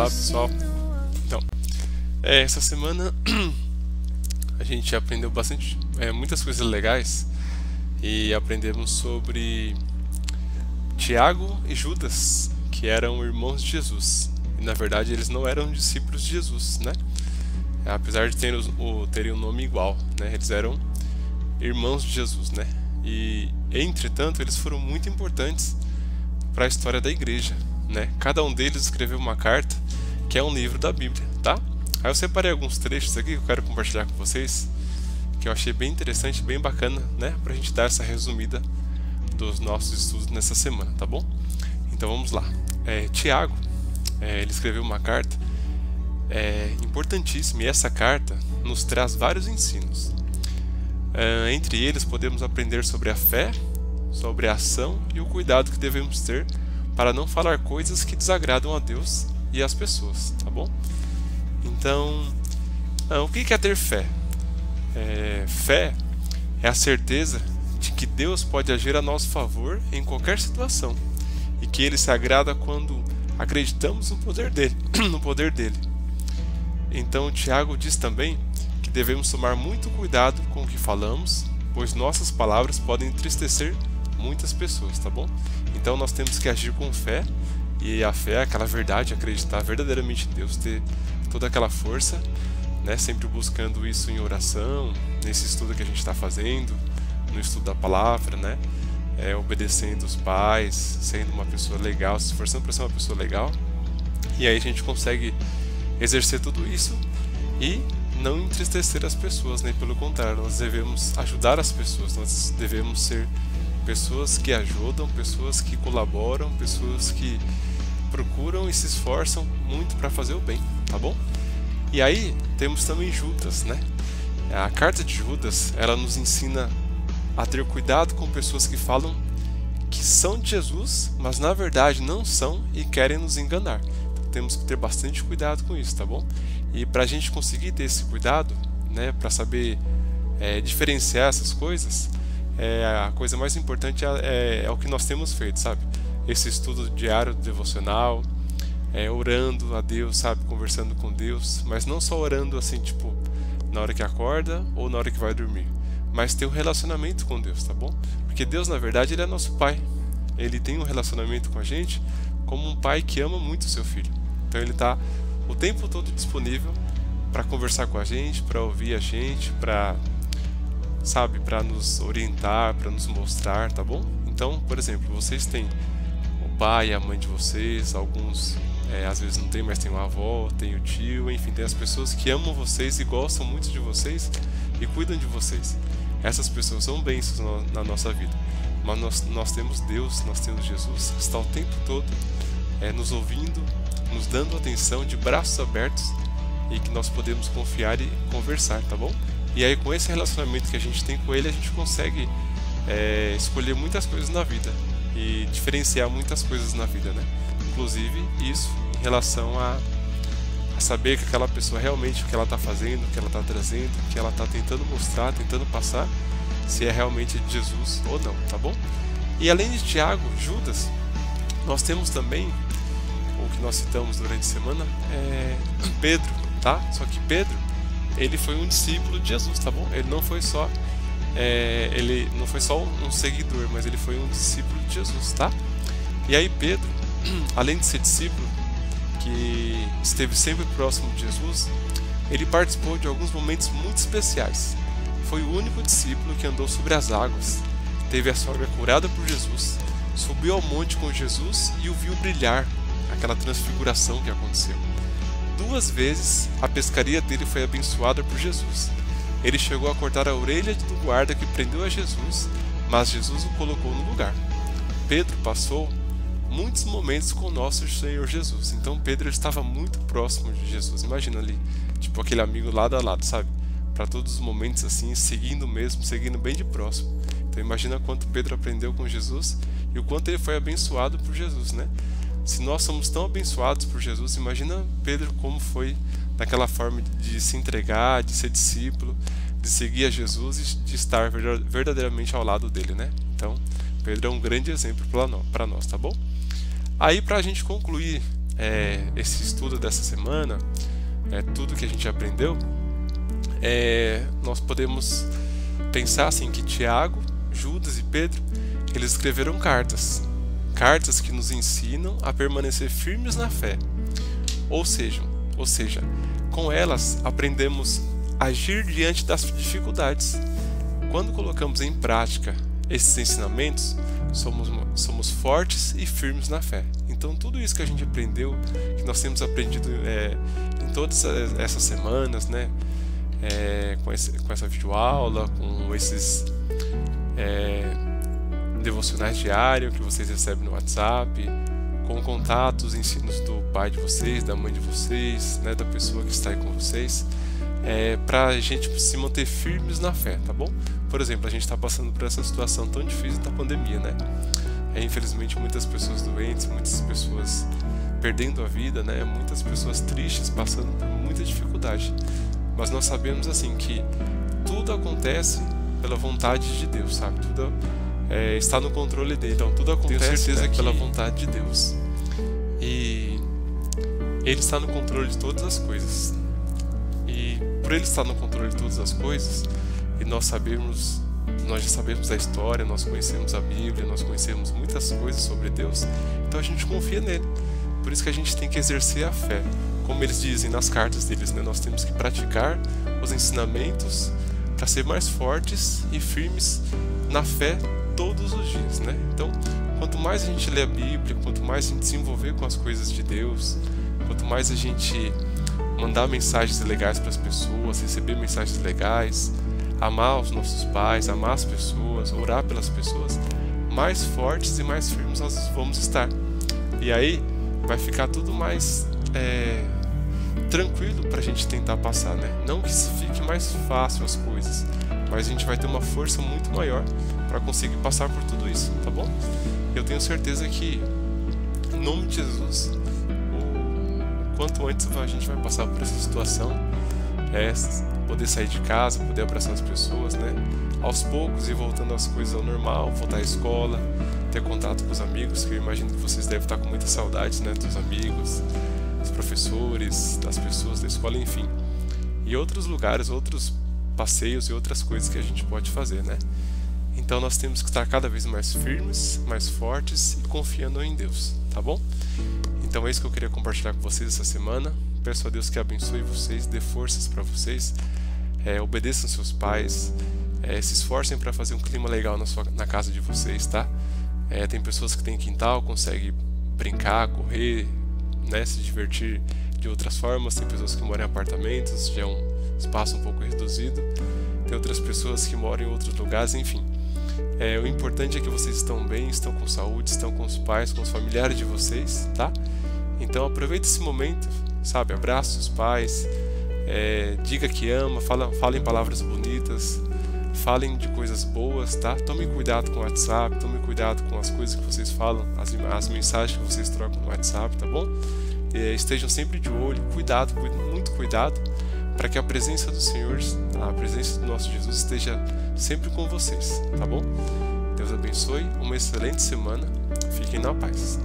Fala pessoal, então, essa semana a gente aprendeu bastante, muitas coisas legais e aprendemos sobre Tiago e Judas, que eram irmãos de Jesus. E na verdade eles não eram discípulos de Jesus, né? Apesar de terem um nome igual, né? Eles eram irmãos de Jesus, né? E entretanto eles foram muito importantes para a história da igreja, né? Cada um deles escreveu uma carta, que é um livro da Bíblia, tá? Aí eu separei alguns trechos aqui que eu quero compartilhar com vocês, que eu achei bem interessante, bem bacana, né? Pra gente dar essa resumida dos nossos estudos nessa semana, tá bom? Então vamos lá. Tiago, ele escreveu uma carta importantíssima, e essa carta nos traz vários ensinos. Entre eles podemos aprender sobre a fé, sobre a ação e o cuidado que devemos ter para não falar coisas que desagradam a Deus e as pessoas, tá bom? Então, o que é ter fé? Fé é a certeza de que Deus pode agir a nosso favor em qualquer situação e que Ele se agrada quando acreditamos no poder dele, no poder dele. Então, Tiago diz também que devemos tomar muito cuidado com o que falamos, pois nossas palavras podem entristecer muitas pessoas, tá bom? Então nós temos que agir com fé, e a fé é aquela verdade, acreditar verdadeiramente em Deus, ter toda aquela força, né? Sempre buscando isso em oração, nesse estudo que a gente está fazendo, no estudo da palavra, né? Obedecendo os pais, sendo uma pessoa legal, se esforçando para ser uma pessoa legal, e aí a gente consegue exercer tudo isso e não entristecer as pessoas, né? Pelo contrário, nós devemos ajudar as pessoas, nós devemos ser pessoas que ajudam, pessoas que colaboram, pessoas que procuram e se esforçam muito para fazer o bem, tá bom? E aí temos também Judas, né? A carta de Judas, ela nos ensina a ter cuidado com pessoas que falam que são de Jesus, mas na verdade não são e querem nos enganar. Então, temos que ter bastante cuidado com isso, tá bom? E para a gente conseguir ter esse cuidado, né, para saber diferenciar essas coisas, a coisa mais importante é o que nós temos feito, sabe? Esse estudo diário devocional, orando a Deus, sabe? Conversando com Deus, mas não só orando assim, tipo, na hora que acorda ou na hora que vai dormir, mas ter um relacionamento com Deus, tá bom? Porque Deus, na verdade, Ele é nosso Pai. Ele tem um relacionamento com a gente como um pai que ama muito o seu filho. Então Ele está o tempo todo disponível para conversar com a gente, para ouvir a gente, para nos orientar, para nos mostrar, tá bom? Então, por exemplo, vocês têm o pai e a mãe de vocês, alguns às vezes não tem, mas tem uma avó, tem o tio, enfim, tem as pessoas que amam vocês e gostam muito de vocês e cuidam de vocês. Essas pessoas são bênçãos na nossa vida, mas nós temos Deus, nós temos Jesus, que está o tempo todo nos ouvindo, nos dando atenção, de braços abertos, e que nós podemos confiar e conversar, tá bom? E aí, com esse relacionamento que a gente tem com Ele, a gente consegue escolher muitas coisas na vida e diferenciar muitas coisas na vida, né? Inclusive isso em relação a saber que aquela pessoa realmente, o que ela está fazendo, o que ela está trazendo, o que ela está tentando mostrar, tentando passar, se é realmente de Jesus ou não, tá bom? E além de Tiago, Judas, nós temos também, o que nós citamos durante a semana, Pedro, tá? Só que Pedro, ele foi um discípulo de Jesus, tá bom? Ele não foi só um seguidor, mas ele foi um discípulo de Jesus, tá? E aí Pedro, além de ser discípulo, que esteve sempre próximo de Jesus, ele participou de alguns momentos muito especiais. Foi o único discípulo que andou sobre as águas, teve a sogra curada por Jesus, subiu ao monte com Jesus e o viu brilhar, aquela transfiguração que aconteceu. 2 vezes a pescaria dele foi abençoada por Jesus. Ele chegou a cortar a orelha do guarda que prendeu a Jesus, mas Jesus o colocou no lugar. Pedro passou muitos momentos com o nosso Senhor Jesus. Então Pedro estava muito próximo de Jesus. Imagina ali, tipo aquele amigo lado a lado, sabe? Para todos os momentos assim, seguindo bem de próximo. Então imagina quanto Pedro aprendeu com Jesus e o quanto ele foi abençoado por Jesus, né? Se nós somos tão abençoados por Jesus, imagina Pedro como foi naquela forma de se entregar, de ser discípulo, de seguir a Jesus e de estar verdadeiramente ao lado dele, né? Então, Pedro é um grande exemplo para nós, tá bom? Aí, para a gente concluir esse estudo dessa semana, tudo que a gente aprendeu, nós podemos pensar assim que Tiago, Judas e Pedro, eles escreveram cartas que nos ensinam a permanecer firmes na fé. Ou seja, com elas aprendemos a agir diante das dificuldades. Quando colocamos em prática esses ensinamentos, somos fortes e firmes na fé. Então tudo isso que a gente aprendeu, que nós temos aprendido em todas essas semanas, né, com essa videoaula, com esses devocionais diários que vocês recebem no WhatsApp, com contatos, ensinos do pai de vocês, da mãe de vocês, né, da pessoa que está aí com vocês, para a gente se manter firmes na fé, tá bom? Por exemplo, a gente está passando por essa situação tão difícil da pandemia, né? Infelizmente, muitas pessoas doentes, muitas pessoas perdendo a vida, né? Muitas pessoas tristes, passando por muita dificuldade. Mas nós sabemos assim que tudo acontece pela vontade de Deus, sabe? Tudo está no controle dele. Então tudo acontece, né, pela vontade de Deus. E Ele está no controle de todas as coisas. E por Ele estar no controle de todas as coisas, e nós já sabemos a história, nós conhecemos a Bíblia, nós conhecemos muitas coisas sobre Deus, então a gente confia nele. Por isso que a gente tem que exercer a fé. Como eles dizem nas cartas deles, né? Nós temos que praticar os ensinamentos para ser mais fortes e firmes na fé todos os dias, né? Então, quanto mais a gente lê a Bíblia, quanto mais a gente se envolver com as coisas de Deus, quanto mais a gente mandar mensagens legais para as pessoas, receber mensagens legais, amar os nossos pais, amar as pessoas, orar pelas pessoas, mais fortes e mais firmes nós vamos estar. E aí vai ficar tudo mais tranquilo para a gente tentar passar, né? Não que fique mais fácil as coisas, mas a gente vai ter uma força muito maior para conseguir passar por tudo isso, tá bom? Eu tenho certeza que, em nome de Jesus, o quanto antes a gente vai passar por essa situação, poder sair de casa, poder abraçar as pessoas, né? Aos poucos e voltando as coisas ao normal, voltar à escola, ter contato com os amigos, que eu imagino que vocês devem estar com muitas saudades, né? Dos amigos, dos professores, das pessoas da escola, enfim. E outros lugares, outros passeios e outras coisas que a gente pode fazer, né? Então nós temos que estar cada vez mais firmes, mais fortes e confiando em Deus, tá bom? Então é isso que eu queria compartilhar com vocês essa semana. Peço a Deus que abençoe vocês, dê forças para vocês, obedeçam seus pais, se esforcem para fazer um clima legal na casa de vocês, tá? Tem pessoas que têm quintal, conseguem brincar, correr, né, se divertir de outras formas. Tem pessoas que moram em apartamentos, já é um espaço um pouco reduzido. Tem outras pessoas que moram em outros lugares, enfim. O importante é que vocês estão bem, estão com saúde, estão com os pais, com os familiares de vocês, tá? Então aproveite esse momento, sabe? Abraça os pais, diga que ama, falem palavras bonitas, falem de coisas boas, tá? Tomem cuidado com o WhatsApp, tomem cuidado com as coisas que vocês falam, as mensagens que vocês trocam no WhatsApp, tá bom? Estejam sempre de olho, muito cuidado, para que a presença do Senhor, a presença do nosso Jesus esteja sempre com vocês, tá bom? Deus abençoe, uma excelente semana, fiquem na paz.